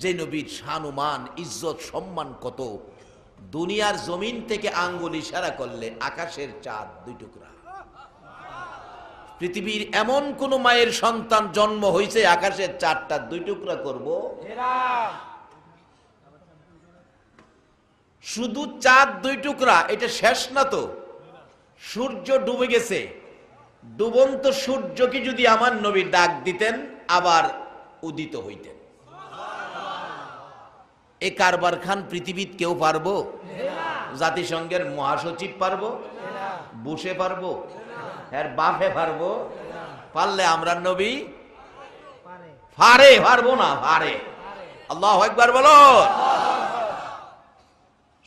যে নবীর শানুমান ইজ্জত সম্মান কত, দুনিয়ার জমিন থেকে আঙ্গুল ইশারা করলে আকাশের চাঁদ 2 টুকরা। পৃথিবীর এমন কোন মায়ের সন্তান জন্ম হয়েছে আকাশের চাঁদটা 2 টুকরা করব? শুধু চাঁদ 2 টুকরা, এটা শেষ না তো। সূর্য ডুবে গেছে, ডুবন্ত সূর্যকে যদি আমার নবী ডাক দিতেন আবার উদিত হইতেন। এ কারবার খান পৃথিবীর কেউ পারবো? জাতিসংঘের মহাসচিব পারবো? বুশে পারবো? এর বাপে পারবো? পারলে আমরা নবী পারবো না, পারে। আল্লাহু আকবার বলো।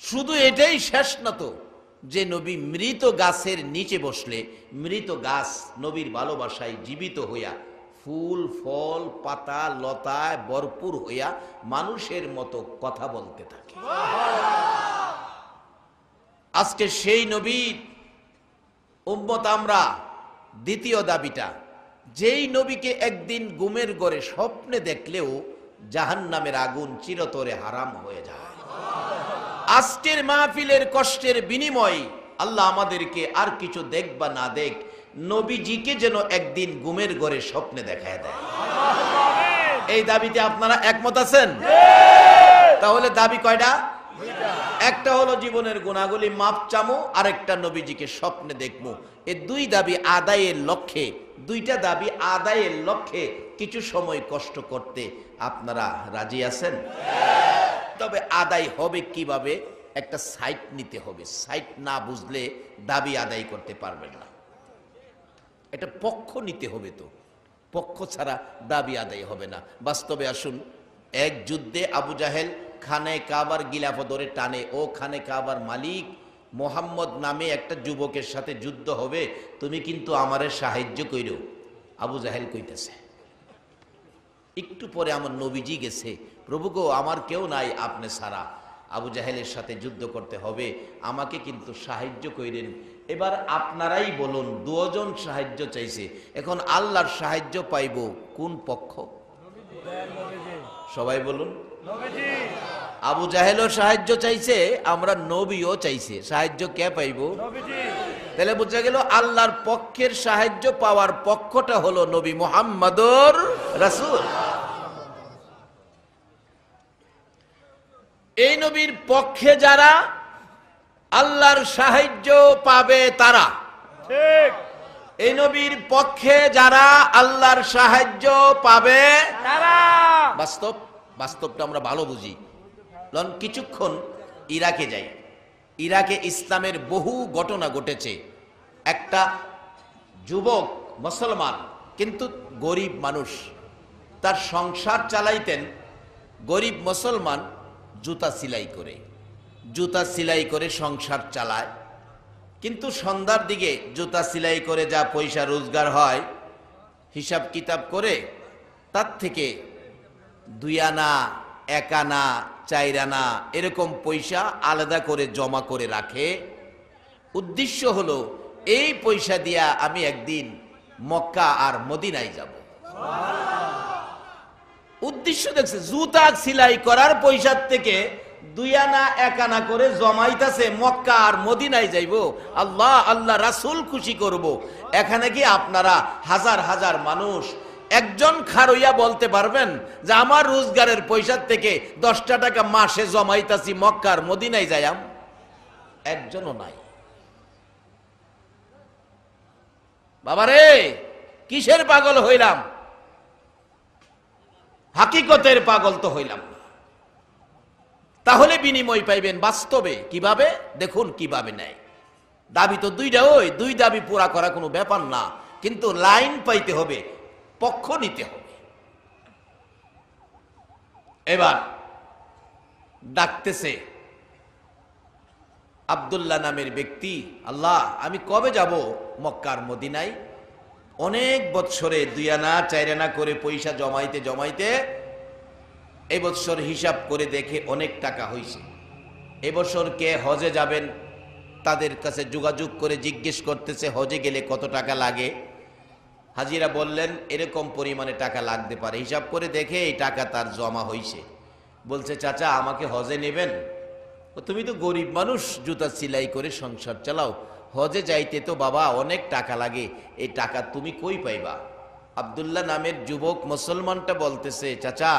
শুধু এটাই শেষ না তো, যে নবী মৃত গাছের নিচে বসলে মৃত গাছ নবীর ভালোবাসায় জীবিত হইয়া ফুল ফল পাতা লতায় ভরপুর হইয়া মানুষের মতো কথা বলতে থাকে। আজকে সেই নবীর উম্মত আমরা। দ্বিতীয় দাবিটা, যেই নবীকে একদিন ঘুমের ঘরে স্বপ্নে দেখলেও জাহান্নামের আগুন চিরতরে হারাম হয়ে যায়। আজকের মাহফিলের কষ্টের বিনিময়ে আল্লাহ আমাদেরকে আর কিছু দেখ বা না দেখ, নবীজিকে যেন একদিন ঘুমের ঘরে স্বপ্নে দেখায় দেয়। এই দাবিতে আপনারা একমত আছেন? তাহলে দাবি কয়টা? একটা হলো জীবনের গুনাহগুলি মাপ চামু, আরেকটা নবীজিকে স্বপ্নে দেখবো। এই 2 দাবি আদায়ের লক্ষ্যে, 2টা দাবি আদায়ের লক্ষ্যে কিছু সময় কষ্ট করতে আপনারা রাজি আছেন? তবে আদায় হবে কিভাবে? একটা সাইট নিতে হবে। সাইট না বুঝলে দাবি আদায় করতে পারবেন না। এটা পক্ষ নিতে হবে, তো পক্ষ ছাড়া দাবি আদায় হবে না। বাস্তবে আসুন, এক যুদ্ধে আবু জাহেল খানে কাবার গিলাফ ধরে টানে, ও খানে কাবার মালিক মোহাম্মদ নামে একটা যুবকের সাথে যুদ্ধ হবে, তুমি কিন্তু আমারে সাহায্য কইরো। আবু জাহেল কইতেছে। একটু পরে আমার নবীজি গেছে, প্রভু গো আমার কেউ নাই আপনি ছাড়া, আবু জাহেলের সাথে যুদ্ধ করতে হবে, আমাকে কিন্তু সাহায্য কইরেন। এবার আপনারাই বলুন, 2 জন সাহায্য চাইছে, এখন আল্লাহর সাহায্য পাইব কোন পক্ষ? সবাই বলুন। আবু জাহেলও সাহায্য চাইছে, আমরা নবীও চাইছে, সাহায্য কে পাইব? তাহলে বোঝা গেল আল্লাহর পক্ষের সাহায্য পাওয়ার পক্ষটা হলো নবী মুহাম্মদুর রাসূল। এই নবীর পক্ষে যারা আল্লাহর সাহায্য পাবে তারা, ঠিক এই নবীর পক্ষে যারা আল্লাহর সাহায্য পাবে তারা। বাস্তবটা আমরা ভালো বুঝি। কিছুক্ষণ ইরাকে যাই। ইরাকে ইসলামের বহু ঘটনা ঘটেছে। একটা যুবক মুসলমান কিন্তু গরিব মানুষ, তার সংসার চালাইতেন। গরিব মুসলমান জুতা সেলাই করে সংসার চালায়, কিন্তু সন্ধ্যার দিকে জুতা সেলাই করে যা পয়সা রোজগার হয় হিসাব কিতাব করে তার থেকে 2 আনা 1 আনা 4 আনা এরকম পয়সা আলাদা করে জমা করে রাখে। উদ্দেশ্য হলো এই পয়সা দিয়া আমি একদিন মক্কা আর মদিনায় যাব। উদ্দেশ্য দেখছে, জুতা সেলাই করার পয়সার থেকে 2 আনা 1 আনা করে জমাইতেছে, মক্কা আর মদিনায় যাইব, আল্লাহ রাসূল খুশি করব। এখানে কি আপনারা হাজার হাজার মানুষ একজন খারইয়া বলতে পারবেন যে আমার রোজগারের পয়সার থেকে 10টা টাকা মাসে জমাইতাছি মক্কা আর মদিনায় যাইম? একজনও নাই। বাবারে কিসের পাগল হইলাম? হাকিকতের পাগল তো হইলাম না। তাহলে বিনিময় পাইবেন বাস্তবে কিভাবে? দেখুন কিভাবে নেয়। দাবি তো 2টা, ওই 2 দাবি পুরা করা কোনো ব্যাপার না, কিন্তু লাইন পাইতে হবে, পক্ষ নিতে হবে। এবার ডাকতেছে আব্দুল্লাহ নামের ব্যক্তি, আল্লাহ আমি কবে যাব মক্কার মদিনায়? অনেক বৎসরে 2 আনা 4 আনা করে পয়সা জমাইতে জমাইতে এই বছর হিসাব করে দেখে অনেক টাকা হয়েছে। এবছর কে হজে যাবেন তাদের কাছে যোগাযোগ করে জিজ্ঞেস করতেছে হজে গেলে কত টাকা লাগে। হাজিরা বললেন এরকম পরিমাণে টাকা লাগতে পারে। হিসাব করে দেখে এই টাকা তার জমা হয়েছে। বলছে, চাচা আমাকে হজে নেবেন? তুমি তো গরিব মানুষ, জুতা সেলাই করে সংসার চালাও, হজে যাইতে তো বাবা অনেক টাকা লাগে, এই টাকা তুমি কই পাইবা? আব্দুল্লাহ নামের যুবক মুসলমানটা বলতেছে, চাচা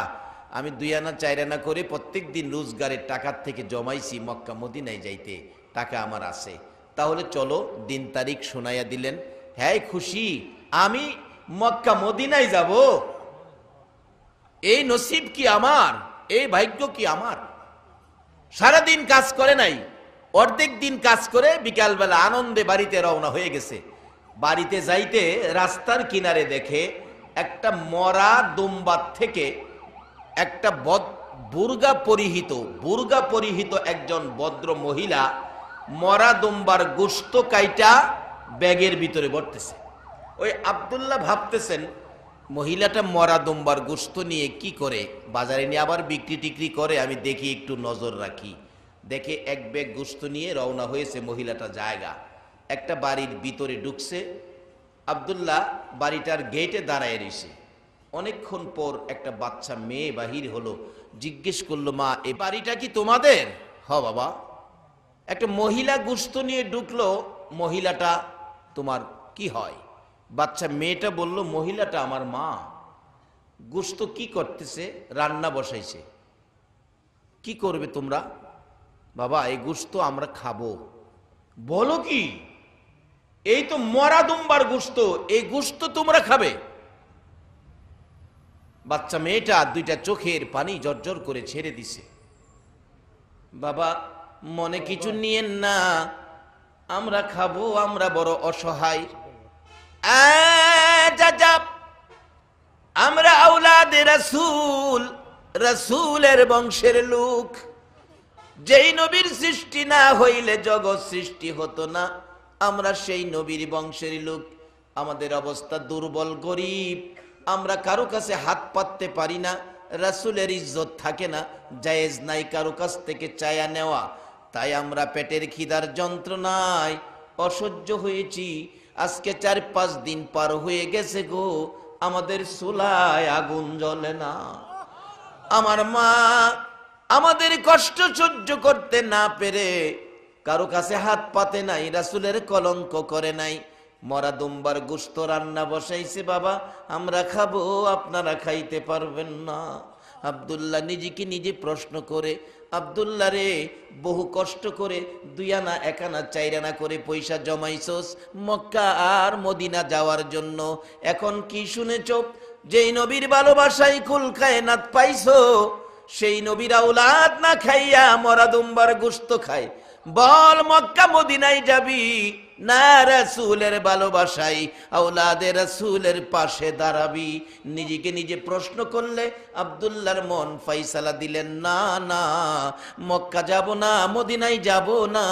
আমি 2 আনা 4 আনা করে প্রত্যেক দিন রোজগারের টাকার থেকে জমাইছি মক্কা মদিনায় যাইতে, টাকা আমার আছে, তাহলে চলো দিন তারিখ শোনাইয়া দিলেন। হ্যাঁ খুশি, আমি মক্কা মদিনায় যাব, এই নসিব কি আমার, এই ভাগ্য কি আমার? সারাদিন কাজ করে নাই, অর্ধেক দিন কাজ করে বিকালবেলা আনন্দে বাড়িতে রওনা হয়ে গেছে। বাড়িতে যাইতে রাস্তার কিনারে দেখে একটা মরা দুম্বার থেকে একটা বুর্গা পরিহিত একজন ভদ্র মহিলা মরা দুম্বার গোশত কাইটা ব্যাগের ভিতরে ভরতেছে। ওই আব্দুল্লাহ ভাবতেছেন, মহিলাটা মরা দুম্বার গোশত নিয়ে কি করে, বাজারে নিয়ে আবার বিক্রি টিক্রি করে, আমি দেখি একটু নজর রাখি। দেখে এক ব্যাগ গোশত নিয়ে রওনা হয়েছে মহিলাটা জায়গা, একটা বাড়ির ভিতরে ঢুকছে। আব্দুল্লাহ বাড়িটার গেটে দাঁড়ায় রয়েছে। অনেকক্ষণ পর একটা বাচ্চা মেয়ে বাহির হলো, জিজ্ঞেস করলো, মা এই বাড়িটা কি তোমাদের? হ বাবা। একটা মহিলা গোশত নিয়ে ঢুকলো, মহিলাটা তোমার কি হয়? বাচ্চা মেয়েটা বলল, মহিলাটা আমার মা। গোশত কি করতেছে? রান্না বসাইছে। কি করবে তোমরা? বাবা এই গোশত আমরা খাবো। বলো কি? এই তো মরা দুম্বার গোশত, এই গোশত তোমরা খাবে? বাচ্চা মেয়েটা 2টা চোখের পানি জর্জর করে ছেড়ে দিছে। বাবা মনে কিছু নিয়েন না, আমরা খাবো, আমরা বড় অসহায়। আমরা আওলাদে রাসূল, রাসূলের বংশের লোক। যেই নবীর সৃষ্টি না হইলে জগৎ সৃষ্টি হতো না, আমরা সেই নবীর বংশের লোক। আমাদের অবস্থা দুর্বল, গরিব, আমরা কারো কাছে হাত পাততে পারি না, রাসূলের ইজ্জত থাকে না, জায়েজ নাই কারো কাছ থেকে চায়া নেওয়া। তাই আমরা পেটের খিদার যন্ত্রণায় অসহ্য হয়েছি। আজকে 4-5 দিন পার হয়ে গেছে গো, আমাদের চুলায় আগুন জ্বলে না। আমার মা আমাদের কষ্ট সহ্য করতে না পেরে কারো কাছে হাত পাতে নাই, রাসূলের কলঙ্ক করে নাই। মরা দুম্বার গোশত রান্না বসাইছে, বাবা আমরা খাবো, আপনারা খাইতে পারবেন না। আব্দুল্লাহ নিজেকে নিজে প্রশ্ন করে, আব্দুল্লাহ রে বহু কষ্ট করে 2 আনা 1 আনা 4 আনা করে পয়সা জমাইছস মক্কা আর মদিনা যাওয়ার জন্য, এখন কি শুনেছ? যেই নবীর ভালোবাসায় কুল কায়নাত পাইছো, সেই নবীর আওলাদ না খাইয়া মরা দুম্বার গোশত খায়। বল মক্কা মদিনায় যাবি না রাসূলের ভালোবাসায় আওলাদে রাসূলের পাশে দাঁড়াবি? নিজেকে নিজে প্রশ্ন করলে আব্দুল্লাহর মন ফয়সালা দিলেন, না না মক্কা যাব না, মদিনায় যাব না,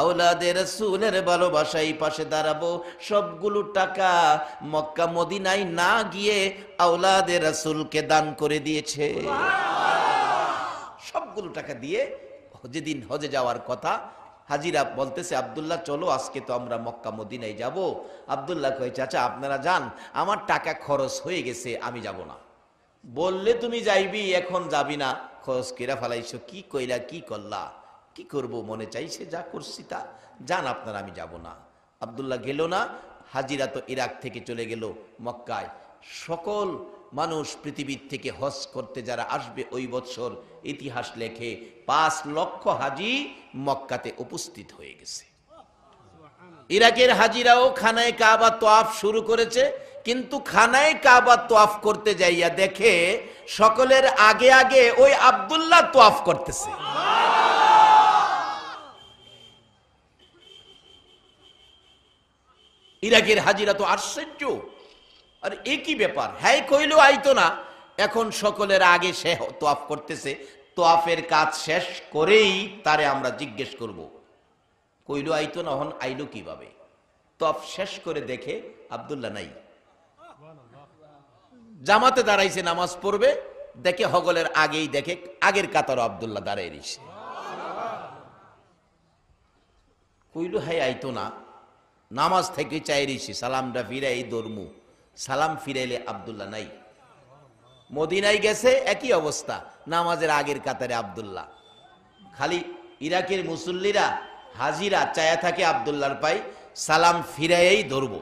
আওলাদে রাসূলের ভালোবাসায় পাশে দাঁড়াবো। সবগুলো টাকা মক্কা মদিনায় না গিয়ে আওলাদে রাসূলকে দান করে দিয়েছে। সবগুলো টাকা দিয়ে যেদিন হজে যাওয়ার কথা, হাজিরা বলতেছে, আব্দুল্লাহ চলো আজকে তো আমরা মক্কা মদিনায় যাব। আব্দুল্লাহ কয়, চাচা আপনারা যান, আমার টাকা খরচ হয়ে গেছে, আমি যাব না। বললে তুমি যাইবি, এখন যাবি না, খরচ কেরা ফেলাইছো, কি কইলা কি করলা, কি করব, মনে চাইছে যা করছি তা, যান আপনারা, আমি যাব না। আব্দুল্লাহ গেল না। হাজিরা তো ইরাক থেকে চলে গেল মক্কায়। সকল মানুষ পৃথিবীর থেকে হজ করতে যারা আসবে ওই বছর ইতিহাস লেখে 5 লক্ষ হাজি মক্কাতে উপস্থিত হয়ে গেছে। ইরাকের হাজিরাও খানায় কাবা তোয়াফ শুরু করেছে, কিন্তু খানায় কাবা তোয়াফ করতে যাইয়া দেখে সকলের আগে আগে ওই আব্দুল্লাহ তোয়াফ করতেছে। ইরাকের হাজিরা তো আশ্চর্য, আর একই ব্যাপার, হ্যাঁ কইলেও আইতো না, এখন সকলের আগে সে তোয়াফ করতেছে। তোয়াফের কাজ শেষ করেই তারে আমরা জিজ্ঞেস করব, কইলেও আইতো না, হন আইলো কিভাবে? তোয়াফ শেষ করে দেখে আব্দুল্লাহ নাই। জামাতে দাঁড়াইছে নামাজ পড়বে, দেখে হগলের আগেই দেখে আগের কাতারও আব্দুল্লাহ দাঁড়াই রইছে। কইলো হ্যাঁ আইতো না, নামাজ থেকে চাই রইছি, সালামটা ফিরাই দরমু, সালাম ফিরাইলে আব্দুল্লাহ নাই। মদিনায় গেছে একই অবস্থা, নামাজের আগের কাতারে আব্দুল্লাহ। খালি ইরাকের মুসল্লিরা হাজিরা চায়া থাকে আব্দুল্লাহর পাই, সালাম ফিরাইয়েই ধরবো।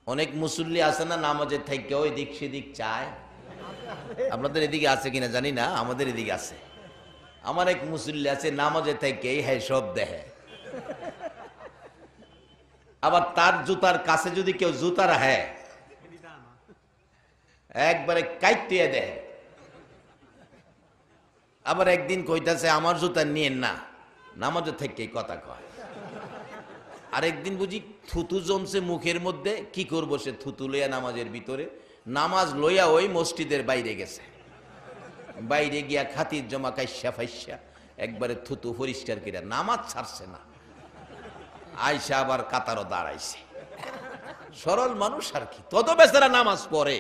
অনেক মুসল্লি আছে না নামাজের থেকে ওই দিক সেদিক চায়, আপনাদের এদিকে আছে কিনা জানি না, আমাদের এদিকে আছে। আমার এক মুসল্লি আছে নামাজের থেকে হ্যাঁ সব দেখে, আবার তার জুতার কাছে যদি কেউ জুতা রাখে একবারে কাইতে দেয়। আবার একদিন কইতাছে আমার জুতা নিয়েন না, নামাজের থেকে কথা কয়। আরেকদিন বুঝি থুতু জমছে মুখের মধ্যে, কি করবো সে থুতু লইয়া নামাজের ভিতরে, নামাজ লইয়া ওই মসজিদের বাইরে গেছে, বাইরে গিয়া খাতির জমা কাইসা ফাইসা একবারে থুতু পরিষ্কার করে নামাজ ছাড়ছে না, আইসা আবার কাতারও দাঁড়াইছে। সরল মানুষ আর কি, তত বেচারা নামাজ পড়ে।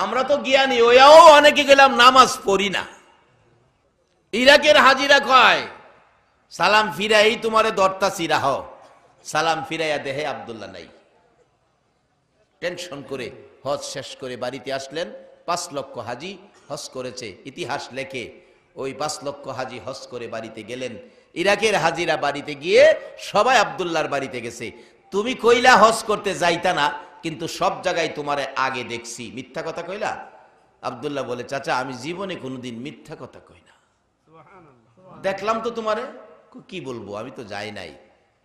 আমরা তো জ্ঞানী ওয়াও অনেকে গেলাম নামাজ পড়ি না। ইরাকের হাজিরা কয় সালাম ফিরাই তোমারে দরতা চিরাহ, সালাম ফিরাইয়া দেহে আব্দুল্লাহ নাই। টেনশন করে হজ শেষ করে বাড়িতে আসলেন। 5 লক্ষ হাজি হজ করেছে, ইতিহাস লেখে। ওই 5 লক্ষ হাজি হজ করে বাড়িতে গেলেন। ইরাকের হাজিরা বাড়িতে গিয়ে সবাই আব্দুল্লাহর বাড়িতে গেছে, তুমি কইলা হজ করতে যাইতা না, কিন্তু সব জায়গায় তোমারে আগে দেখছি, মিথ্যা কথা কইলা? আব্দুল্লাহ বলে, চাচা আমি জীবনে কোনোদিন মিথ্যা কথা কই না, দেখলাম তো তোমারে। কি বলবো, আমি তো যাই নাই।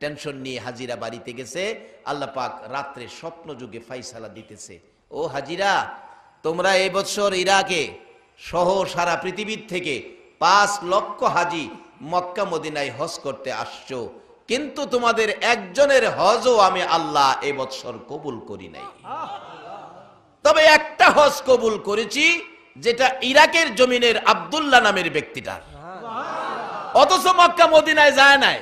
টেনশন নিয়ে হাজিরা বাড়িতে গেছে। আল্লাহ পাক রাত্রে স্বপ্ন যুগে ফাইসালা দিতেছে, ও হাজিরা তোমরা এই বছর ইরাকে সহ সারা পৃথিবীর থেকে 5 লক্ষ হাজি মক্কা মদিনায় হজ করতে আসছো, কিন্তু তোমাদের একজনের হজও আমি আল্লাহ এ বছর কবুল করি নাই। তবে একটা হজ কবুল করেছি, যেটা ইরাকের জমিনের আব্দুল্লাহ নামের ব্যক্তিটার, অথচ মক্কা মদিনায় যায় নাই।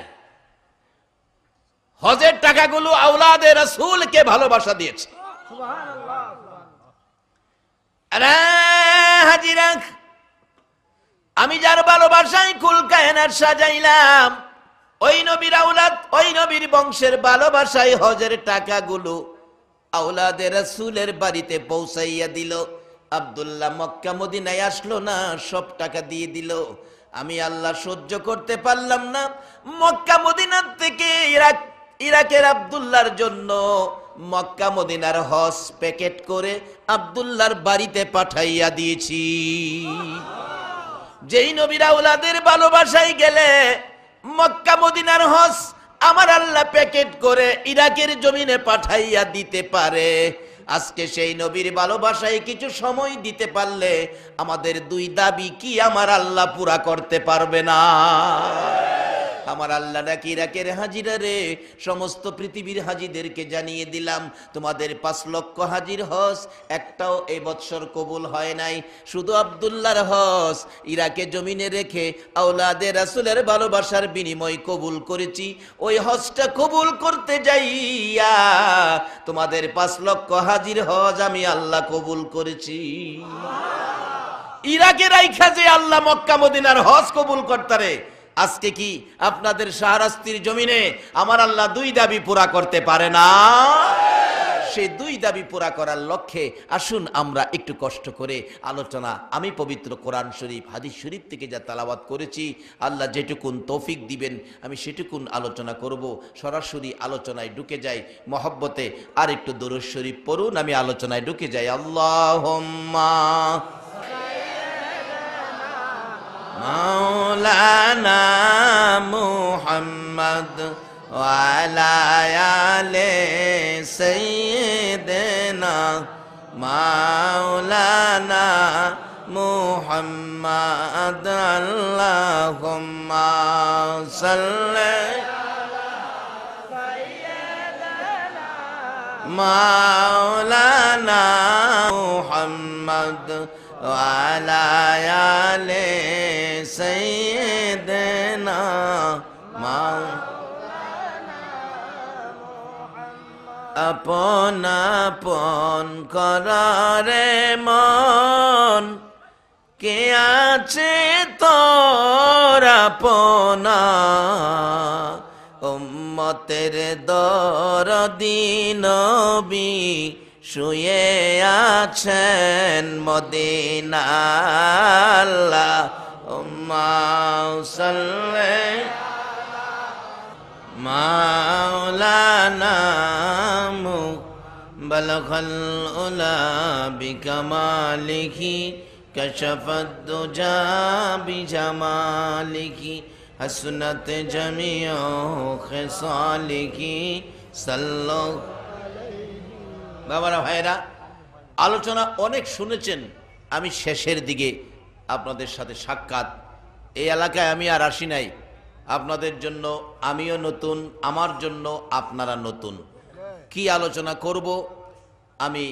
হজের টাকাগুলো আওলাদে রাসূলকে ভালোবাসা দিয়েছে। আরে হাজিরা, আমি যার ভালোবাসায় কুল কায়নাত সাজাইলাম, ওই নবীর আওলাদ, ওই নবীর বংশের ভালোবাসায় হজের টাকাগুলো আওলাদে রাসূলের বাড়িতে পৌঁছাইয়া দিল। আব্দুল্লাহ মক্কা মদিনায় আসলো না, সব টাকা দিয়ে দিল। আমি আল্লাহ সহ্য করতে পারলাম না, মক্কা মদিনার থেকে ইরাকের আব্দুল্লাহর জন্য মক্কা মদিনার হজ প্যাকেট করে আব্দুল্লাহর বাড়িতে পাঠাইয়া দিয়েছি। যেই নবীর আওলাদের ভালোবাসায় গেলে মক্কা মদিনার হজ আমার আল্লাহ প্যাকেট করে ইরাকের জমিনে পাঠাইয়া দিতে পারে। আজকে সেই নবীর ভালোবাসায় কিছু সময় দিতে পারলে আমাদের 2 দাবি কি আমার আল্লাহ পুরা করতে পারবে না? আমার আল্লাহ নাকি ইরাকের হাজিরা রে, সমস্ত পৃথিবীর হাজিদেরকে জানিয়ে দিলাম, তোমাদের 5 লক্ষ হাজির হজ একটাও এই বছর কবুল হয় নাই। শুধু আব্দুল্লাহর হজ ইরাকে জমিনে রেখে আওলাদে রাসূলের ভালোবাসার বিনিময় কবুল করেছি। ওই হজটা কবুল করতে যাইয়া তোমাদের 5 লক্ষ হাজির হজ আমি আল্লাহ কবুল করেছি। ইরাকে রাইখা যে আল্লাহ মক্কা মদিনার হজ কবুল করতারে, আজকে কি আপনাদের শাহরাস্তির জমিনে আমার আল্লাহ 2 দাবি পুরা করতে পারে না? সেই 2 দাবি পুরা করার লক্ষ্যে আসুন আমরা একটু কষ্ট করে আলোচনা, আমি পবিত্র কোরআন শরীফ হাদিস শরীফ থেকে যা তেলাওয়াত করেছি, আল্লাহ যেটুকুন তৌফিক দিবেন আমি সেটুকুন আলোচনা করব। সরাসরি আলোচনায় ঢুকে যাই মহব্বতে। আর একটু দরুদ শরীফ পড়ুন, আমি আলোচনায় ঢুকে যাই। আল্লাহুম্মা মাওলানা মুহাম্মদ ওয়া আলা আলি সাইয়্যিদিনা মাওলানা মুহাম্মদ আল্লাহুম্মা সাল্লি মাওলানা মুহাম্মদ ওয়া আলা আলি সাইয়্যিদিনা আপন আপন করারে মন, কে আছে তোর আপনা, উম্মতের দরদি নবী শুয়ে আছেন মদিনা আল্লাহুম্মা সাল্লি মাওলানা বালাগাল উলা বিকামালিহি কাশাফাদ দুজা বিজামালিহি হাসনাত জামিউ খিসালিহি সাল্লাল্লাহু। বাবারা ভাইরা, আলোচনা অনেক শুনেছেন। আমি শেষের দিকে আপনাদের সাথে সাক্ষাৎ। এই এলাকায় আমি আর আসি নাই। আপনাদের জন্য আমিও নতুন, আমার জন্য আপনারা নতুন। কি আলোচনা করব আমি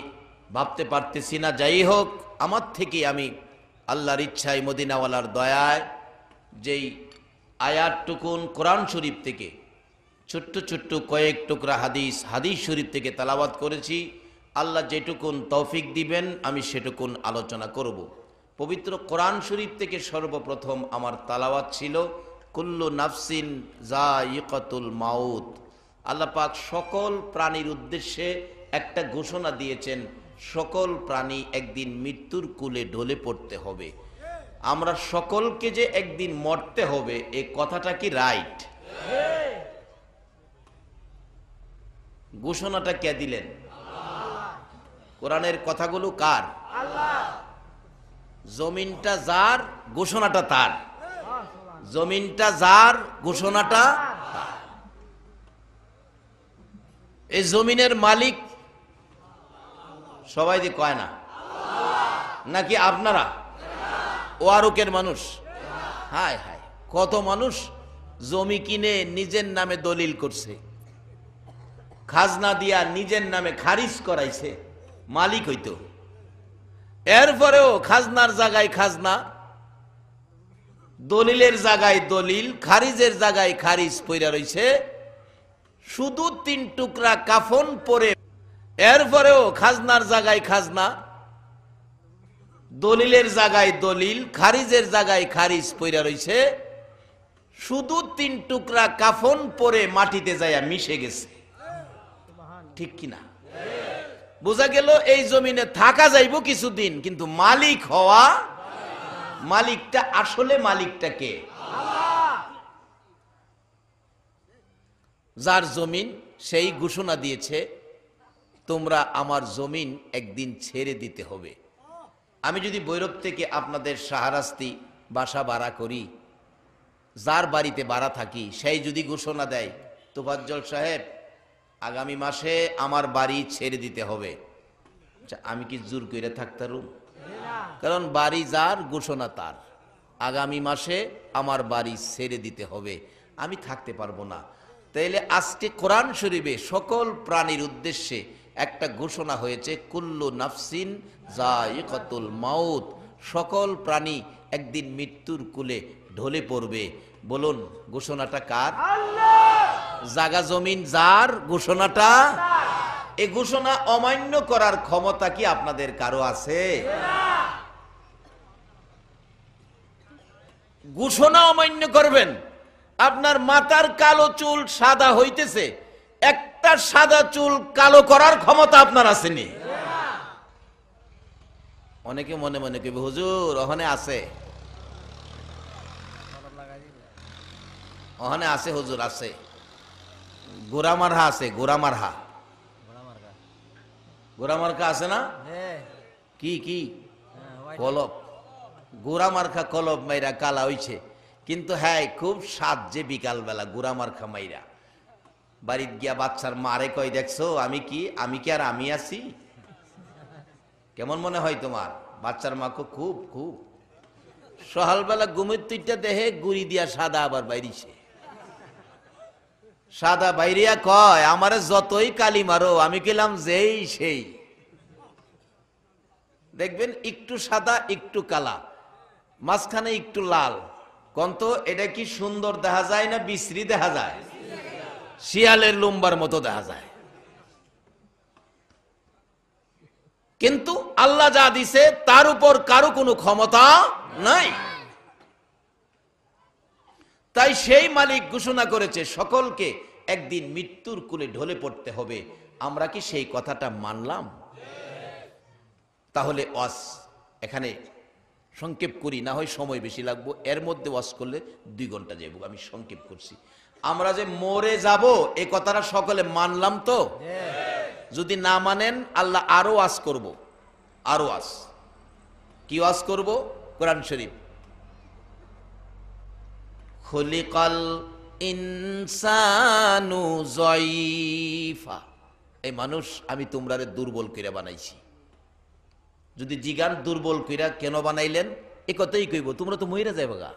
ভাবতে পারতেছি না। যাই হোক, আমার থেকে আমি আল্লাহর ইচ্ছায় মদিনাওয়ালার দয়ায় যেই আয়াতটুকুন কোরআন শরীফ থেকে ছোট্ট ছোট্ট কয়েক টুকরা হাদিস শরীফ থেকে তেলাওয়াত করেছি, আল্লাহ যেটুকুন তৌফিক দিবেন আমি সেটুকুন আলোচনা করব। পবিত্র কোরআন শরীফ থেকে সর্বপ্রথম আমার তেলাওয়াত ছিল কুল্লু নাফসিন যায়িকাতুল মাউত। আল্লাহ পাক সকল প্রাণীর উদ্দেশ্যে একটা ঘোষণা দিয়েছেন, সকল প্রাণী একদিন মৃত্যুর কূলে ঢলে পড়তে হবে। আমরা সকলকে যে একদিন মরতে হবে, এই কথাটা কি রাইট? ঘোষণাটা কে দিলেন? কোরআনের কথাগুলো কার? জমিনটা যার, ঘোষণাটা তার। জমিনটা যার, ঘোষণাটা তার। এই জমিনের মালিক সবাই যে কয় না, নাকি আপনারা ওয়ারুকের মানুষ? হায় হায়, কত মানুষ জমি কিনে নিজের নামে দলিল করছে, খাজনা দিয়া নিজের নামে খারিজ করাইছে, মালিক হইতো। এরপরেও খাজনার জায়গায় খাজনা, দলিলের জায়গায় দলিল, খারিজের জায়গায় খারিজ পইরা রইছে। শুধু 3 টুকরা কাফন পরে, এরপরেও খাজনার জায়গায় খাজনা, দলিলের জায়গায় দলিল, খারিজের জায়গায় খারিজ পইরা রইছে। শুধু 3 টুকরা কাফন পরে মাটিতে যাইয়া মিশে গেছে। ঠিক কিনা? বোঝা গেল এই জমিনে থাকা যাইব কিছুদিন, কিন্তু মালিক হওয়া, মালিকটা আসলে মালিকটা কে? যার জমিন সেই ঘোষণা দিয়েছে, তোমরা আমার জমিন একদিন ছেড়ে দিতে হবে। আমি যদি ভৈরব থেকে আপনাদের শাহরাস্তি বাসা ভাড়া করি, যার বাড়িতে ভাড়া থাকি, সেই যদি ঘোষণা দেয় তোফাজ্জল সাহেব আগামী মাসে আমার বাড়ি ছেড়ে দিতে হবে, আমি কি জোর করে থাকতাম? কারণ বাড়ি যার, ঘোষণা তার। আগামী মাসে আমার বাড়ি ছেড়ে দিতে হবে, আমি থাকতে পারবো না। তাইলে আজকে কোরআন শরীফে সকল প্রাণীর উদ্দেশ্যে একটা ঘোষণা হয়েছে, কুল্লু নাফসিন যায়িকাতুল মাউত। সকল প্রাণী একদিন মৃত্যুর কূলে ঢলে পড়বে। বলুন, ঘোষণাটা কার? জাগা জমিন যার, ঘোষণাটা। এই ঘোষণা অমান্য করার ক্ষমতা কি আপনাদের কারো আছে? ঘোষণা অমান্য করবেন? আপনার মাথার কালো চুল সাদা হইতেছে, একটা সাদা চুল কালো করার ক্ষমতা আপনার আসেনি। অনেকে মনে মনে কইবে হুজুর ওখানে আছে, ওখানে আছে হুজুর, আছে গোরামারহা, আছে গোরামারহা, গোরামার্কা আছে না? কি কি কলব, গোরামার্কা কলব মাইরা কালা হইছে, কিন্তু হ্যাঁ খুব স্বাদ যে বিকাল বেলা গোরামার্কা মাইরা বাড়িত গিয়া বাচ্চার মারে কই দেখছো আমি কি আর আমি আছি? কেমন মনে হয় তোমার? বাচ্চার মাকে খুব খুব সকালবেলা ঘুমের তুইটা দেহে গুড়ি দিয়া সাদা আবার বাইরিছে, সাদা বাইরিয়া কয় আমারে যতই কালি মারো আমি গেলাম যেই সেই। দেখবেন একটু সাদা একটু কালা, মাঝখানে একটু লাল। কন্ত এটা কি সুন্দর দেখা যায় না বিশ্রী দেখা যায়? শিয়ালের লম্বার মতো দেখা যায়। কিন্তু আল্লাহ যা দিছে তার উপর কারো কোনো ক্ষমতা নাই। তাই সেই মালিক ঘোষণা করেছে সকলকে একদিন মৃত্যুর কূলে ঢলে পড়তে হবে। আমরা কি সেই কথাটা মানলাম? তাহলে ওয়াজ এখানে সংক্ষেপ করি, না হয় সময় বেশি লাগবো, এর মধ্যে ওয়াজ করলে 2 ঘন্টা যাবো, আমি সংক্ষেপ করছি। আমরা যে মরে যাব এই কথাটা সকলে মানলাম তো? যদি না মানেন আল্লাহ আরো ওয়াজ করব, আরো ওয়াজ। কি ওয়াজ করব? কোরআন শরীফ, খুলিকাল ইনসানু যায়ীফা, এই মানুষ আমি তোমরারে দুর্বল কইরা বানাইছি। যদি জিগান দুর্বল কইরা কেন বানাইলেন, এ কথাই কইব তোমরা তো মইরা যাইবা গা,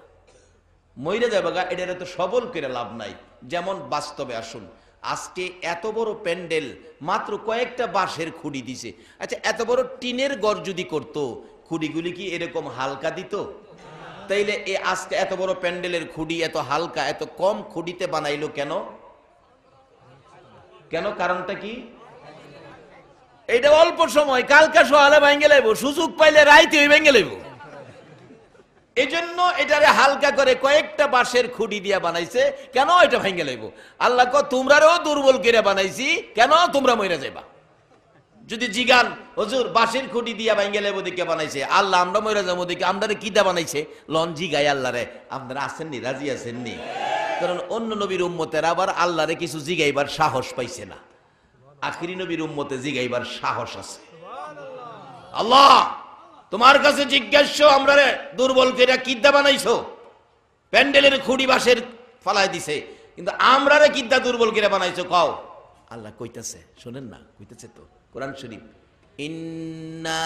মইরা যাইবা গা, এটারে তো সবল কইরা লাভ নাই। যেমন বাস্তবে আসুন, আজকে এত বড় প্যান্ডেল মাত্র কয়েকটা বাঁশের খুঁড়ি দিছে। আচ্ছা, এত বড় টিনের ঘর যদি করতো, খুঁড়িগুলি কি এরকম হালকা দিত? তাইলে আজকে এত বড় প্যান্ডেলের খুঁড়ি এত হালকা, এত কম খুঁড়িতে বানাইলো কেন? কেন? কারণটা কি? এইটা অল্প সময়, কালকা সকালে ভেঙে লাইব, সুযোগ পাইলে রাইতে ভেঙে লাইব। এই জন্য এটারে হালকা করে কয়েকটা বাঁশের খুঁড়ি দিয়া বানাইছে। কেন? এটা ভেঙে লাইব। আল্লাহ কো তোমরাও দুর্বল করে বানাইছি, কেন? তোমরা মইরা যাইবা। যদি জিগান হুজুর বাঁশের খুঁটি দিয়া ভেঙে লাইব দিকে বানাইছে, আল্লাহ আমরা মইরা যাবো দিকে, আমরা কি দা বানাইছে? লন জিগাই আল্লাহ রে, আপনারা আসেননি, রাজি আছেননি? কারণ অন্য নবীর উম্মতের আবার আল্লাহরে কিছু জিগাইবার সাহস পাইছে না, আখিরি নবীর উম্মতে জিগাইবার সাহস আছে। আল্লাহ তোমার কাছে জিজ্ঞাসা, আমরা দুর্বল করে কিদ্দা বানাইছো? প্যান্ডেলের খুঁড়ি বাঁশের ফালাই দিছে, কিন্তু আমরা রে কিদ্দা দুর্বল করে বানাইছো কও? আল্লাহ কইতাছে, শোনেন না, কইতাছে তো কোরআন শরীফ, ইন্না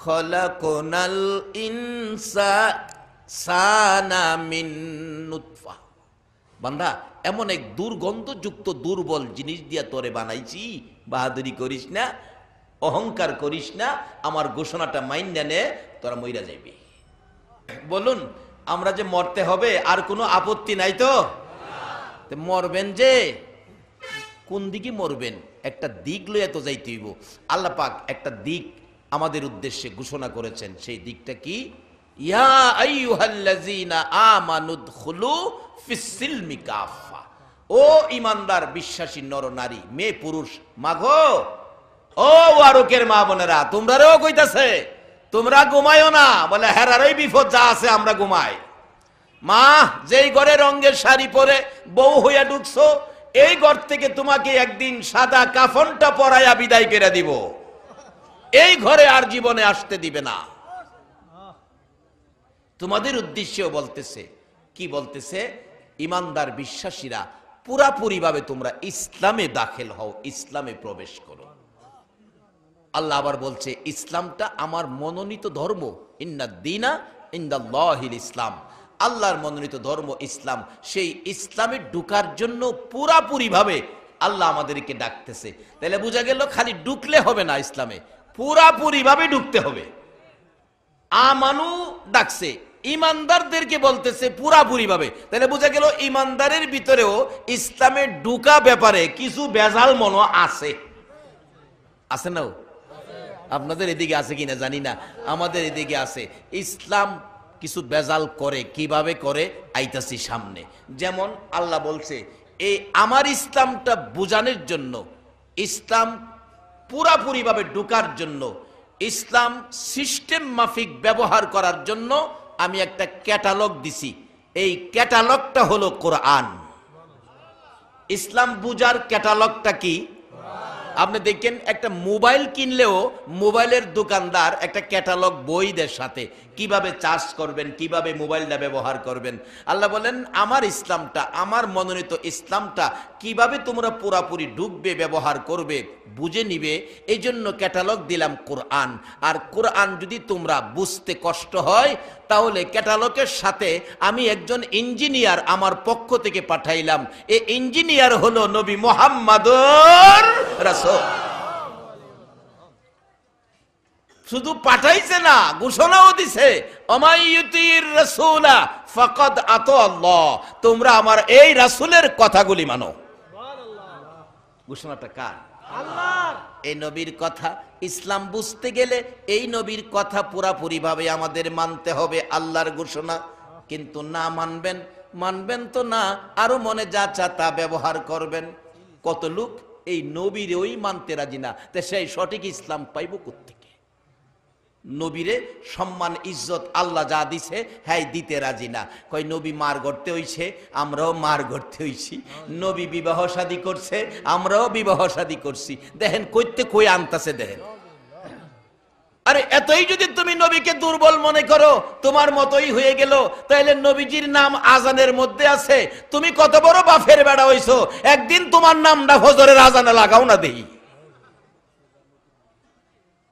খলাকনাল ইনসানা মিন নুতফা। বান্দা, এমন এক দুর্গন্ধযুক্ত দুর্বল জিনিস দিয়া তোরে বানাইছি, বাহাদুরি করিস না, অহংকার করিস না, আমার ঘোষণাটা মাইন্না নে, তোরা মইরা যাইবি। বলুন, আমরা যে মরতে হবে আর কোনো আপত্তি নাই তো? মরবেন যে, কোন দিকে মরবেন? একটা দিক লইয়া তো যাইতে হইব। আল্লাহ পাক একটা দিক আমাদের উদ্দেশ্যে ঘোষণা করেছেন, সেই দিকটা কি? ইয়া আইয়ুহাল্লাযীনা আমানুদখুলু ফিস-সিলমি কাফা। ও ঈমানদার বিশ্বাসী নর নারী, মেয়ে পুরুষ, মাগো, ও ওয়ারকের মা বোনেরা, তোমরাও কইতাছে তোমরা ঘুমায়ও না, বলে হেরারই বিপদ যা আছে আমরা ঘুমাই। মা, যেই ঘরে রঙের শাড়ি পরে বউ হইয়া ঢুকছো, এই ঘর থেকে তোমাকে একদিন সাদা কাফনটা পরাইয়া বিদায় করে দিব, এই ঘরে আর জীবনে আসতে দিবে না। তোমাদের উদ্দেশ্যেও বলতেছে, কি বলতেছে? ঈমানদার বিশ্বাসীরা পুরাপুরি ভাবে তোমরা ইসলামে দাখিল হও, ইসলামে প্রবেশ করো। আল্লাহ আবার বলছে, ইসলামটা আমার মনোনীত ধর্ম, ইন্নাদ-দীনা ইনদাল্লাহিল ইসলাম, আল্লাহর মনোনীত ধর্ম ইসলাম। সেই ইসলামে ঢুকার জন্য পুরাপুরি ভাবে আল্লাহ আমাদেরকে ডাকতেছে। তাহলে বোঝা গেল খালি ঢুকলে হবে না, ইসলামে পুরাপুরি ভাবে ঢুকতে হবে। আমানু ডাকছে, ঈমানদারদেরকে বলতেছে পুরাপুরি ভাবে। তাহলে বোঝা গেল ঈমানদারের ভিতরেও ইসলামে ঢুকা ব্যাপারে কিছু বেজাল মনো আছে, আছে না? আপনাদের এদিকে আছে কিনা জানি না, আমাদের এদিকে আছে। ইসলাম কিছু বেজাল করে, কিভাবে করে আইতাছি সামনে। যেমন আল্লাহ বলছে, এই আমার ইসলামটা বোঝানোর জন্য, ইসলাম পুরাপুরি ভাবে ঢুকার জন্য, ইসলাম সিস্টেম মাফিক ব্যবহার করার জন্য আমি একটা ক্যাটালগ দিছি। এই ক্যাটালগটা হলো কোরআন। ইসলাম বুঝার ক্যাটালগটা কি? আপনি দেখেন, একটা মোবাইল কিনলেও মোবাইলের দোকানদার একটা ক্যাটালগ বই দেয় সাথে, কিভাবে চার্জ করবেন, কিভাবে মোবাইলটা ব্যবহার করবেন। আল্লাহ বলেন, আমার ইসলামটা, আমার মনোনীত ইসলামটা কিভাবে তোমরা পুরাপুরি ঢুকবে, ব্যবহার করবে, বুঝে নিবে, এই জন্য ক্যাটালগ দিলাম কোরআন। আর কোরআন যদি তোমরা বুঝতে কষ্ট হয়, তাহলে ক্যাটালগের সাথে আমি একজন ইঞ্জিনিয়ার আমার পক্ষ থেকে পাঠাইলাম। এই ইঞ্জিনিয়ার হলো নবী মুহাম্মাদুর রাসূল। শুধু পাঠাইছে না, ঘোষণাও দিছে, অমাইয়ুতির রাসূলা ফাকাদ আতাআল্লাহ, তোমরা আমার এই রাসূলের কথাগুলি মানো। ঘোষণাটা কার? আল্লাহর। এই নবীর কথা ইসলাম বুঝতে গেলে এই নবীর কথা পুরাপুরি ভাবে আমাদের মানতে হবে, আল্লাহর ঘোষণা। কিন্তু না মানবেন, মানবেন তো না, আরো মনে যা চা তা ব্যবহার করবেন। কত লোক এই নবীর ওই মানতে রাজি না, তা সেই সঠিক ইসলাম পাইব কোত্থেকে? নবীরে সম্মান ইজ্জত আল্লাহ যা দিছে হ্যাঁ দিতে রাজি না। কই নবী মার গড়তে হইছে, আমরাও মার গড়তে হইছি। নবী বিবাহ শাদী করছে, আমরাও বিবাহ শাদী করছি। দেখেন কইতে কই আনতাছে দেখেন। আরে এতই যদি তুমি নবীকে দুর্বল মনে করো, তোমার মতোই হয়ে গেল, তাহলে নবীজির নাম আজানের মধ্যে আছে। তুমি কত বড় বাফের বেড়া হইছো, একদিন তোমার নামটা ফজরের আজানে লাগাও না দেই।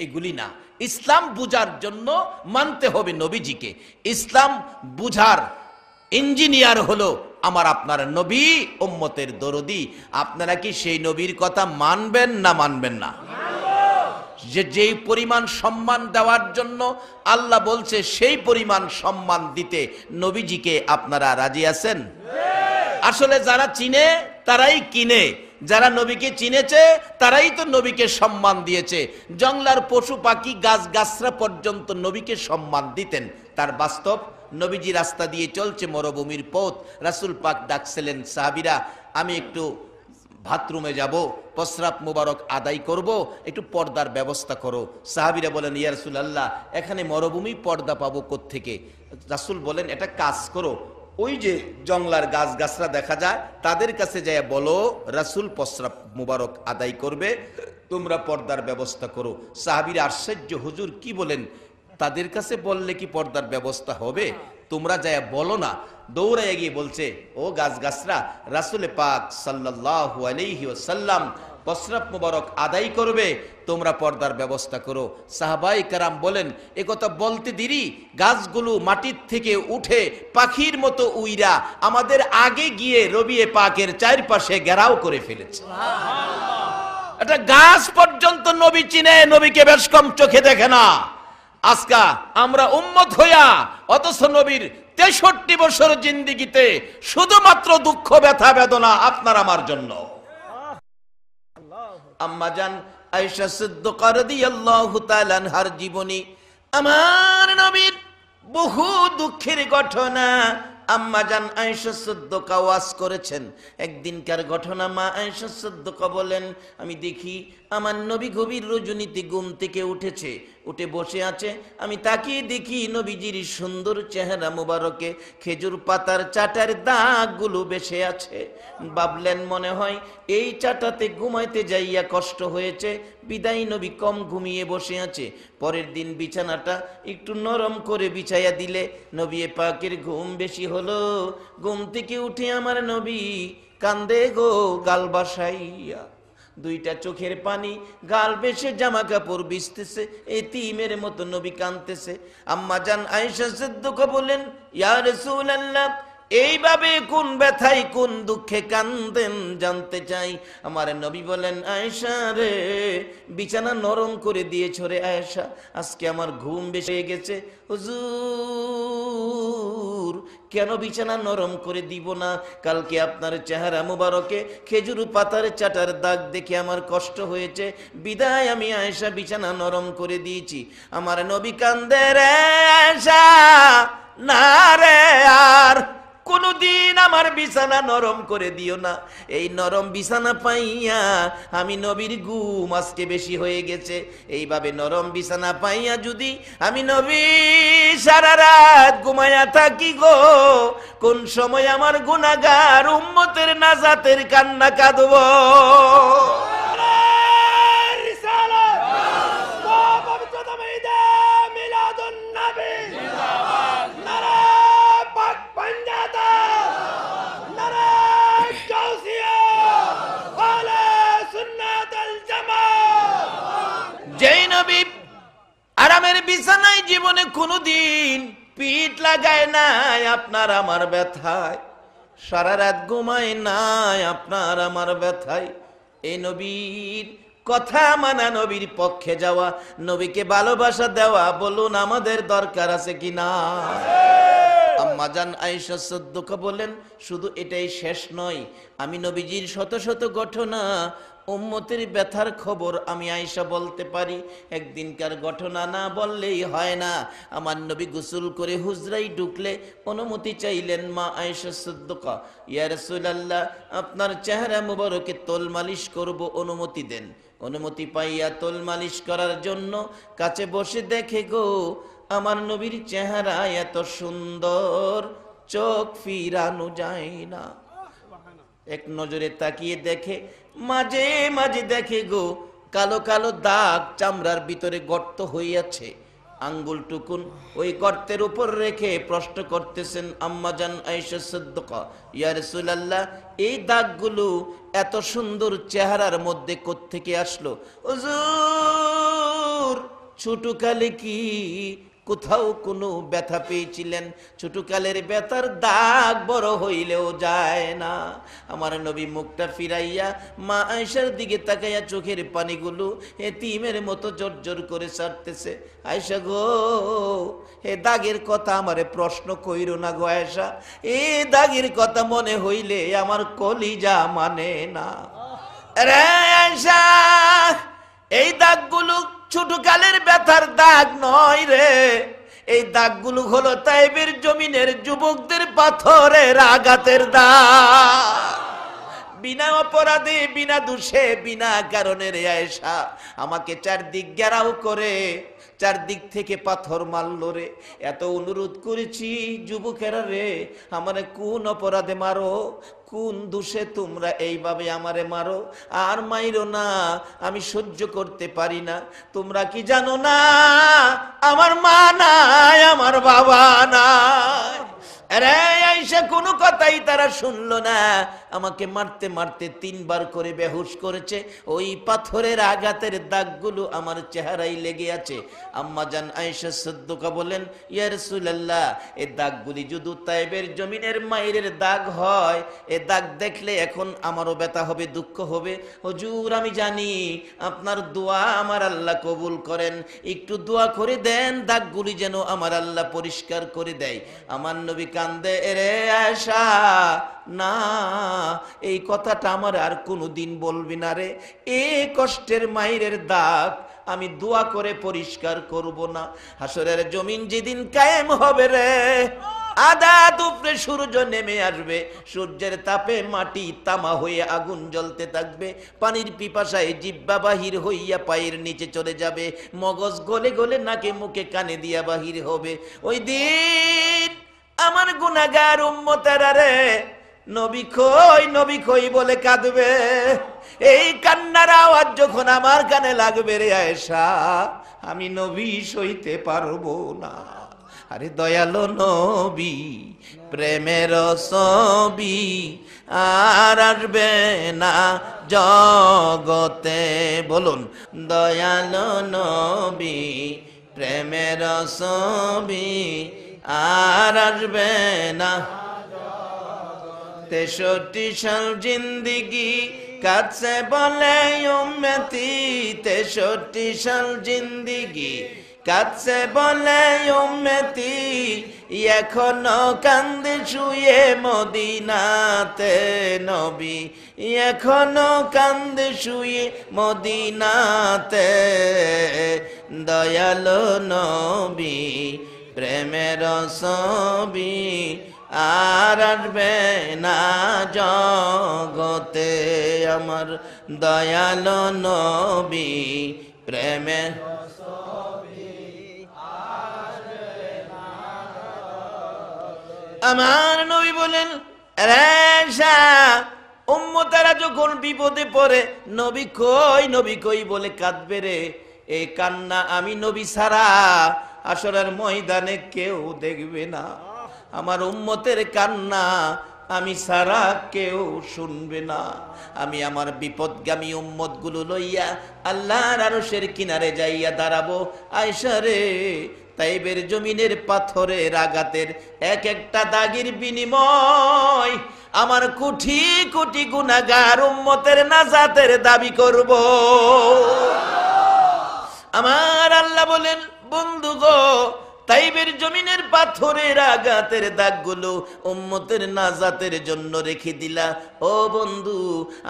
এগুলি না, ইসলাম বুঝার জন্য মানতে হবে নবীজিকে। ইসলাম বুঝার ইঞ্জিনিয়ার হলো আমার আপনার নবী, উম্মতের দরদি। আপনারা কি সেই নবীর কথা মানবেন না মানবেন না? যে যেই পরিমাণ সম্মান দেওয়ার জন্য আল্লাহ বলছে সেই পরিমাণ সম্মান দিতে নবীজিকে আপনারা রাজি আছেন? আসলে যারা চিনে তারাই কিনে, যারা নবীকে চিনেছে তারাই তো নবীকে সম্মান দিয়েছে। জংলার পশু পাখি গাছ গাছরা পর্যন্ত নবীকে সম্মান দিতেন। তার বাস্তব নবীজি রাস্তা দিয়ে চলছে, মরুভূমির পথ, রাসূল পাক ডাকছিলেন, সাহাবীরা আমি একটু বাথরুমে যাব, প্রস্রাব মুবারক আদায় করব, একটু পর্দার ব্যবস্থা করো। সাহাবীরা বলেন, ইয়া রাসূলুল্লাহ এখানে মরুভূমি, পর্দা পাবো কোত্থেকে? রাসূল বলেন, এটা কাজ করো, ওই যে জংলার গাছ গাছরা দেখা যায় তাদের কাছে যায় বলো রাসূল প্রস্রাব মুবারক আদায় করবে, তোমরা পর্দার ব্যবস্থা করো। সাহাবীরা আশ্চর্য, হুজুর কি বলেন? তাদের কাছে বললে কি পর্দার ব্যবস্থা হবে? তোমরা যায় বলো না। দৌড়ায় গিয়ে বলছে, ও গাছ গাছরা, রাসূল পাক সাল্লাল্লাহু আলাইহি ওয়াসাল্লাম প্রস্রাব মুবারক আদায় করবে, তোমরা পর্দার ব্যবস্থা করো। সাহাবায়ে কেরাম বলেন, একথা বলতে দেরি গাছগুলো মাটির থেকে উঠে পাখির মতো উইরা আমাদের আগে গিয়ে রবিয়ে পাকের চারপাশে ঘেরাও করে ফেলেছে। এটা গাছ পর্যন্ত নবী চিনে, নবীকে বেশ কম চোখে দেখে না। আজকা আমরা উম্মত হইয়া অথচ নবীর 63 বছর জিন্দেগিতে শুধুমাত্র দুঃখ ব্যথা বেদনা আপনার আমার জন্য। আম্মা জান আয়েশা সিদ্দিকা রাদিয়াল্লাহু তাআলা আনহার জীবনী, আমার নবীর বহু দুঃখের ঘটনা আম্মা জান আয়েশা সিদ্দিকা ওয়াজ করেছেন। একদিনকার ঘটনা, মা আয়েশা সিদ্দিকা বলেন, আমি দেখি আমার নবী গভীর রজনীতে ঘুম থেকে উঠেছে, উঠে বসে আছে। আমি তাকিয়ে দেখি নবীজির সুন্দর চেহারা মুবারকে খেজুর পাতার চাটার দাগগুলো বেশে আছে। ভাবলেন মনে হয় এই চাটাতে ঘুমাইতে যাইয়া কষ্ট হয়েছে, বিদায় নবী কম ঘুমিয়ে বসে আছে। পরের দিন বিছানাটা একটু নরম করে বিছাইয়া দিলে নবী পাকের ঘুম বেশি হলো। ঘুম থেকে উঠে আমার নবী কান্দে গো গাল বাসাইয়া, দুইটা চোখের পানি গাল বেশে, জামা কাপড় ভিজতেছে, এতিমের মতো নবী কাঁদতেছে। আম্মা জান আয়েশা সিদ্দিকা বলেন, ইয়া রাসূলুল্লাহ এইভাবে কোন ব্যথায় কোন দুঃখে কান্দেন জানতে চাই। আমার নবী বলেন, আয়েশা রে বিছানা নরম করে দিয়েছ রে আয়েশা, আজকে আমার ঘুম বেশি হয়ে গেছে। হুজুর কেন বিছানা নরম করে দিব না? কালকে আপনার চেহারা মুবারকে খেজুর পাতার চাটার দাগ দেখে আমার কষ্ট হয়েছে, বিদায় আমি আয়েশা বিছানা নরম করে দিয়েছি। আমার নবী কান্দে, রে আয়েশা না রে, আর কোনদিন আমার বিছানা নরম করে দিও না। এই নরম বিছানা পাইয়া আমি নবীর ঘুম আজকে বেশি হয়ে গেছে। এইভাবে নরম বিছানা পাইয়া যদি আমি নবী সারা রাত ঘুমাইয়া থাকি গো, কোন সময় আমার গুনাহগার উম্মতের নাজাতের কান্না কাঁদব। যেই নবী আরামের বিছানায় জীবনে কোনদিন পিঠ লাগায় নাই আপনার আমার ব্যথায়, সারা রাত ঘুমায় নাই আপনার আমার ব্যথায়, এই নবীর কথা মানা, নবীর পক্ষে যাওয়া, নবীকে ভালোবাসা দেওয়া, বলুন আমাদের দরকার আছে কিনা? আম্মা জান আয়েশা সিদ্দিকা বলেন, শুধু এটাই শেষ নয়, আমি নবীজির শত শত ঘটনা উম্মতের ব্যথার খবর আমি আয়েশা বলতে পারি। একদিনকার ঘটনা না বললেই হয় না। আমার নবী গোসল করে হুজরায় ঢুকলে অনুমতি চাইলেন মা আয়েশা সিদ্দিকা, ইয়া রাসূলুল্লাহ আপনার চেহারা মুবারকে তোল মালিশ করব, অনুমতি দেন। অনুমতি পাইয়া তোল মালিশ করার জন্য কাছে বসে দেখে গো আমার নবীর চেহারা এত সুন্দর, চোখ ফিরানো যায় না। এক নজরে তাকিয়ে দেখে, মাঝে মাঝে দেখে গো কালো কালো দাগ চামড়ার ভিতরে গর্ত হইয়াছে। আঙ্গুল টুকুন ওই গর্তের উপর রেখে প্রশ্ন করতেছেন আম্মাজান আয়েশা সিদ্দিকা, ইয়া রাসূলুল্লাহ, এই দাগগুলো এত সুন্দর চেহারার মধ্যে কোত্থেকে আসলো? হুজুর, ছোটকালে কি কোথাও কোনো ব্যথা পেয়েছিলেন? ছোটকালের ব্যথার দাগ বড় হইলেও যায় না। আমার নবী মুখটা ফিরাইয়া মা আয়েশার দিকে তাকাইয়া চোখের পানিগুলো এতিমের মতো জর্জর করে ছাড়তেছে। আয়েশা গো, এ দাগের কথা আমারে প্রশ্ন কইরো না গো আয়েশা, এই দাগের কথা মনে হইলে আমার কলিজা মানে না। রে আয়েশা, এই দাগগুলো ছোটকালের ব্যথার দাগ নয় রে, এই দাগগুলো হলো তাইবের জমিনের যুবকদের পাথরের আঘাতের দাগ। বিনা অপরাধে, বিনা দোষে, বিনা কারণে রে আয়েশা আমাকে চারদিক ঘেরাও করে চারদিক থেকে পাথর মারলো রে। এত অনুরোধ করেছি যুবকেরা রে, আমারে কোন অপরাধে মারো, কোন দোষে তোমরা এইভাবে আমারে মারো, আর মাইরো না, আমি সহ্য করতে পারি না। তোমরা কি জানো না আমার মা নাই, আমার বাবা নাই? আরে আয়েশা কোনো কথাই তারা শুনলো না। আমাকে মারতে মারতে 3 বার করে বেহুশ করেছে। ওই পাথরের আঘাতের দাগগুলো আমার চেহারায় লেগে আছে। আম্মাজান আয়েশা সিদ্দিকা বলেন, ইয়া রাসূলুল্লাহ, এই দাগগুলি যদি তায়েবের জমিনের মায়ের দাগ হয়, এই দাগ দেখলে এখন আমারও ব্যথা হবে, দুঃখ হবে। হুজুর, আমি জানি আপনার দোয়া আমার আল্লাহ কবুল করেন, একটু দোয়া করে দেন দাগগুলি যেন আমার আল্লাহ পরিষ্কার করে দেয়। আমার নবী কান্দে, রে আয়েশা, না, এই কথাটা আমার আর কোনোদিন বলবি না রে। এই কষ্টের মায়ের দাগ আমি দোয়া করে পরিষ্কার করব না। হাসরের জমিন যেদিন কায়েম হবে রে, আধা দুপুরে সূর্য নেমে আসবে, সূর্যের তাপে মাটি তামা হয়ে আগুন জ্বলতে থাকবে, পানির পিপাসায় জিহ্বা বাহির হইয়া পায়ের নিচে চলে যাবে, মগজ গলে গলে নাকে মুখে কানে দিয়া বাহির হবে। ওই দিন আমার গুনাহগার উম্মতেরা রে, নবী কই, নবী কই বলে কাঁদবে। এই কান্নার আওয়াজ যখন আমার কানে লাগবে রে আয়েশা, আমি নবী সইতে পারবো না। আরে দয়ালো নবী, প্রেমের ছবি আর আসবে না জগতে। বলুন, দয়ালো নবী, প্রেমের ছবি আর আসবে না। 63 সাল জিন্দিগি কাছে বলে উম্মতি, 63 সাল জিন্দিগি কাছে বলে উম্মতি, এখনো কান্দে শুয়ে মদিনাতে নবী, এখনো কান্দে শুয়ে মদিনাতে। দয়ালো নবী, প্রেমের ছবি আর আসবে না জগতে। আমার দয়ালো নবী, প্রেমের আমার নবী বলেন, আয়েশা, উম্মতেরা যখন বিপদে পড়ে নবী কই, নবী কই বলে কাঁদবে রে, এই কান্না আমি নবী ছাড়া আসরের ময়দানে কেউ দেখবে না। আমার উম্মতের কান্না আমি ছাড়া কেউ শুনবে না। আমি আমার বিপদগামী উম্মত গুলো লইয়া আল্লাহর আরশের কিনারে যাইয়া দাঁড়াবো। আয়েশা রে, তাইবের জমিনের পাথরের আঘাতের এক একটা দাগের বিনিময় আমার কোটি কোটি গুনাহগার উম্মতের নাজাতের দাবি করব। আমার আল্লাহ বলেন, বন্ধু গো, তাইবের জমিনের পাথরের আঘাতের দাগগুলো উম্মতের নাজাতের জন্য রেখে দিলা। ও বন্ধু,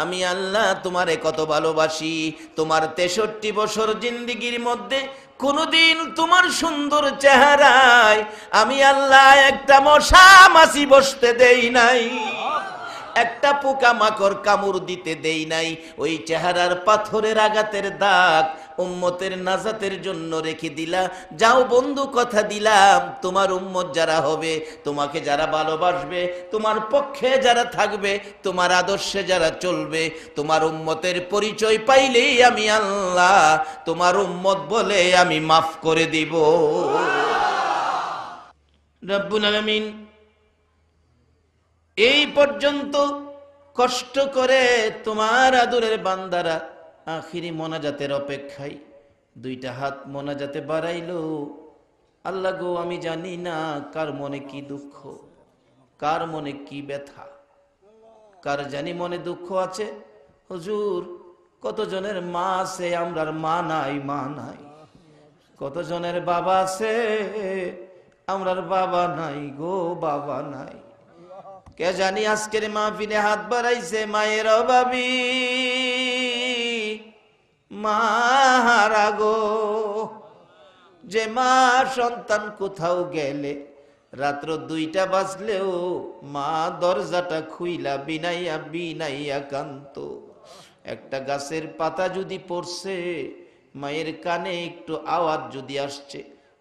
আমি আল্লাহ তোমারে কত ভালোবাসি। তোমার 63 বছর জিন্দেগির মধ্যে কোনদিন তোমার সুন্দর চেহারায় আমি আল্লাহ একটা মশা মাছি বসতে দেই নাই। একটা পোকা মাকড় কামড় দিতে দেই নাই। ওই চেহারার পাথরের আঘাতের দাগ উম্মতের নাজাতের জন্য রেখে দিলা। যাও বন্ধু, কথা দিলাম, তোমার উম্মত যারা হবে, তোমাকে যারা ভালোবাসবে, তোমার পক্ষে যারা থাকবে, তোমার আদর্শে যারা চলবে, তোমার উম্মতের পরিচয় পাইলেই আমি আল্লাহ তোমার উম্মত বলে আমি মাফ করে দিব। রব্বুল আলামিন এই পর্যন্ত কষ্ট করে তোমার আদরের বান্দারা আখিরি মোনাজাতের অপেক্ষায় দুইটা হাত মোনাজাতে বাড়াইলো। আল্লাহ গো, আমি জানি না কার মনে কি দুঃখ, কার মনে কি ব্যথা, কার জানি মনে দুঃখ আছে। হুজুর, কতজনের মা আছে, আমরার মা নাই, মা নাই। কতজনের বাবা আছে, আমরার বাবা নাই গো, বাবা নাই। কে জানি আজকের মাহফিলে হাত বাড়াইছে মায়ের অভাবী, মা হারা গো। যে মা সন্তান কোথাও গেলে রাত্র 2টা বাজলেও মা দরজাটা খুইলা বিনাইয়া বিনাইয়া কান্ত। একটা গাছের পাতা যদি পড়ছে, মায়ের কানে একটু আওয়াজ যদি আসছে,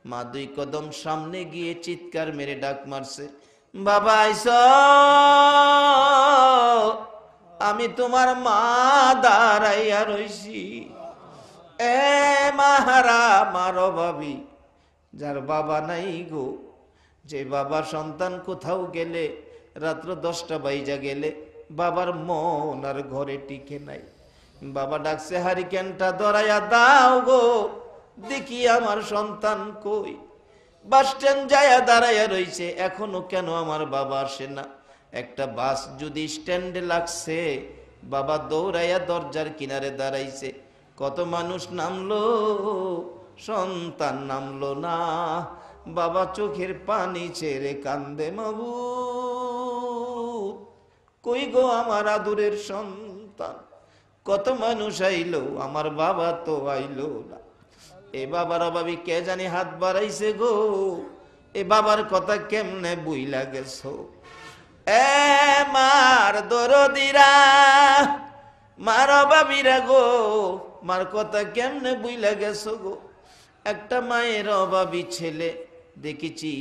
মা 2 কদম সামনে গিয়ে চিৎকার মেরে ডাক মারছে, বাবা আইস, আমি তোমার মা দাঁড়াইয়া রইছি। এ মাহারা, মার অভাবী, যার বাবা নাই গো, যে বাবা সন্তান কোথাও গেলে রাত্র 10টা বাইজা গেলে বাবার মন আর ঘরে টিকে নাই। বাবা ডাকছে, হারিকেনটা ধরাইয়া দাও গো, দেখি আমার সন্তান কই। বাস স্ট্যান্ড যায়া দাঁড়াইয়া রইছে, এখনো কেন আমার বাবা আসে না। একটা বাস যদি স্ট্যান্ডে লাগছে, বাবা দৌড়াইয়া দরজার কিনারে দাঁড়াইছে। কত মানুষ নামলো, সন্তান নামলো না। বাবা চোখের পানি ছেড়ে কান্দে, মাবুদ কই গো আমার আদুরের সন্তান। কত মানুষ আইলো, আমার বাবা তো আইলো না। এ বাবার অভাবী কে জানি হাত বাড়াইছে গো, এ বাবার কথা কেমনে বুইলা গেছো। এ মার দরদিরা, মার অভাবীরা গো, মার কথা কেমনে বুইলা গেছো গো। একটা মায়ের অভাবী ছেলে দেখেছি,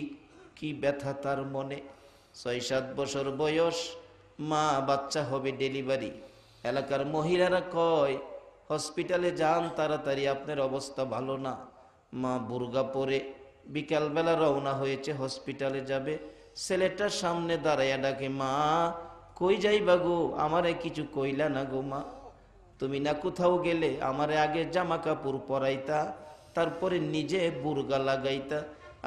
কি ব্যথা তার মনে। 6-7 বছর বয়স, মা বাচ্চা হবে, ডেলিভারি। এলাকার মহিলারা কয়, হসপিটালে যান তাড়াতাড়ি, আপনার অবস্থা ভালো না। মা বুরগা পরে বিকালবেলা রওনা হয়েছে, হসপিটালে যাবে। ছেলেটার সামনে দাঁড়াইয়া ডাকে, মা কই যাইবা গো, আমারে কিছু কইলা না গো মা। তুমি না কোথাও গেলে আমারে আগে জামা কাপড় পরাইতা, তারপরে নিজে বুরগা লাগাইতা।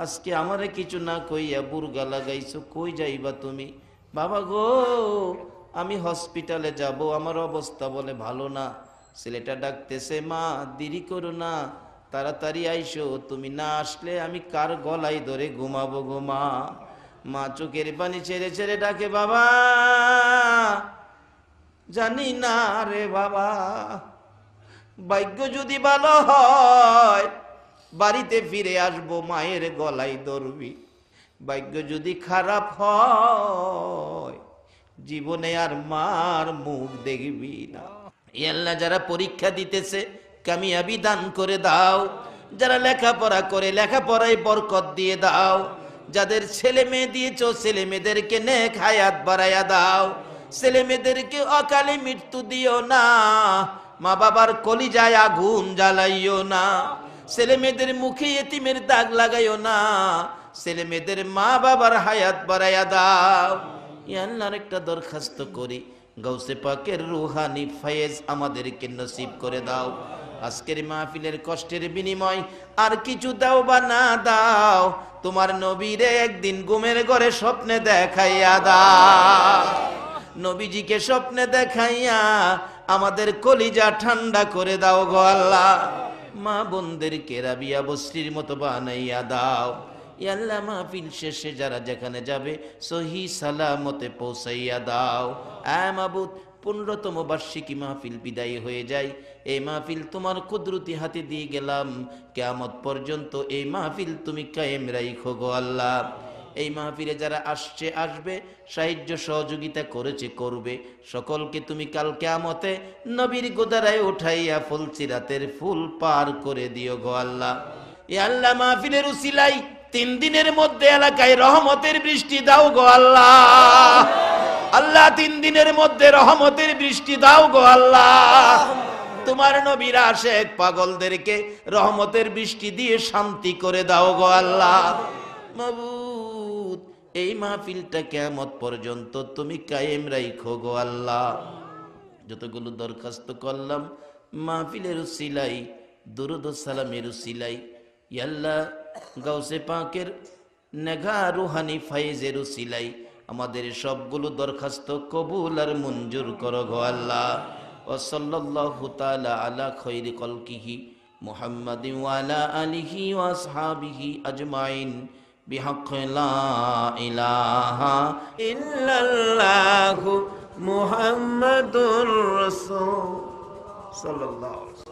আজকে আমারে কিছু না কইয়া বুরগা লাগাইছো, কই যাইবা তুমি? বাবা গো, আমি হসপিটালে যাব, আমার অবস্থা বলে ভালো না। ছেলেটা ডাকতেছে, মা দেরি করো না, তাড়াতাড়ি আইসো, তুমি না আসলে আমি কার গলায় ধরে ঘুমাবো গো মা। মা চোখের পানি ছেড়ে ছেড়ে ডাকে, বাবা জানি না রে বাবা, ভাগ্য যদি ভালো হয় বাড়িতে ফিরে আসবো, মায়ের গলায় ধরবি। ভাগ্য যদি খারাপ হয় জীবনে আর মার মুখ দেখবি না। আল্লাহ, যারা পরীক্ষা দিতেছে কামিয়াবি দান করে দাও। যারা লেখাপড়া করে লেখাপড়ায় বরকত দিয়ে দাও। যাদের ছেলে মেয়ে দিয়েছো, ছেলে মেয়েদেরকে নেক হায়াত বাড়াইয়া দাও। ছেলে মেয়েদেরকে অকালে মৃত্যু দিও না। মা বাবার কলিজায় আগুন জ্বালাইও না। ছেলে মেয়েদের মুখে এতিমের দাগ লাগাইও না। ছেলে মেয়েদের মা বাবার হায়াত বাড়াইয়া দাও। আল্লাহর একটা দরখাস্ত করি, গৌসে পাকের রুহানি ফয়েজ আমাদেরকে নসিব করে দাও। আজকের মাহফিলের কষ্টের বিনিময় আর কিছু দাও বা না দাও, তোমার নবীরে একদিন ঘুমের ঘরে স্বপ্নে দেখাইয়া দাও। নবীজিকে স্বপ্নে দেখাইয়া আমাদের কলিজা ঠান্ডা করে দাও গো আল্লাহ। মা বোনদেরকে রাবিয়া বসরির মতো বানাইয়া দাও। আল্লাহ, মাহফিল শেষে যারা যেখানে যাবে সহি সালামতে পৌঁছাইয়া দাও। মাবুদ, 15তম বার্ষিকী মাহফিল বিদায় হয়ে যায়। এই মাহফিল তোমার কুদরতি হাতে দিয়ে গেলাম, কিয়ামত পর্যন্ত এই মাহফিল তুমি কায়েম রাখো গো আল্লাহ। এই মাহফিলে যারা আসছে আসবে, সাহায্য সহযোগিতা করেছে করবে, সকলকে তুমি কাল কিয়ামতে নবীর গোদারায় উঠাইয়া ফুলসিরাতের ফুল পার করে দিও গো আল্লাহ। এ আল্লাহ, মাহফিলের উসিলাই 3 দিনের মধ্যে এলাকায় রহমতের বৃষ্টি দাও গো আল্লাহ। আল্লাহ 3 দিনের মধ্যে রহমতের বৃষ্টি দাও গো আল্লাহ। তোমার নবীর আশিক পাগলদেরকে রহমতের বৃষ্টি দিয়ে শান্তি করে দাও গো আল্লাহ। মাবুদ, এই মাহফিলটা কিয়ামত পর্যন্ত তুমি কায়েম রাখো গো আল্লাহ। যতগুলো দরখাস্ত করলাম মাহফিলের উসিলাই, দুরুদ ও সালামের উসিলাই, ইয়া আল্লাহ গাউসে পাকের নেঘা রুহানি ফাইজের উসিলাই আমাদের সবগুলো দরখাস্ত কবুল আর মঞ্জুর করো গো আল্লাহ। ওয়া সাল্লাল্লাহু তাআলা আলা খায়রি খালকিহি মুহাম্মাদিন ওয়া আলা আলিহি ওয়া আসহাবিহি আজমাইন বিহাক্কি লা ইলাহা ইল্লাল্লাহু মুহাম্মাদুর রাসূল সাল্লাল্লাহু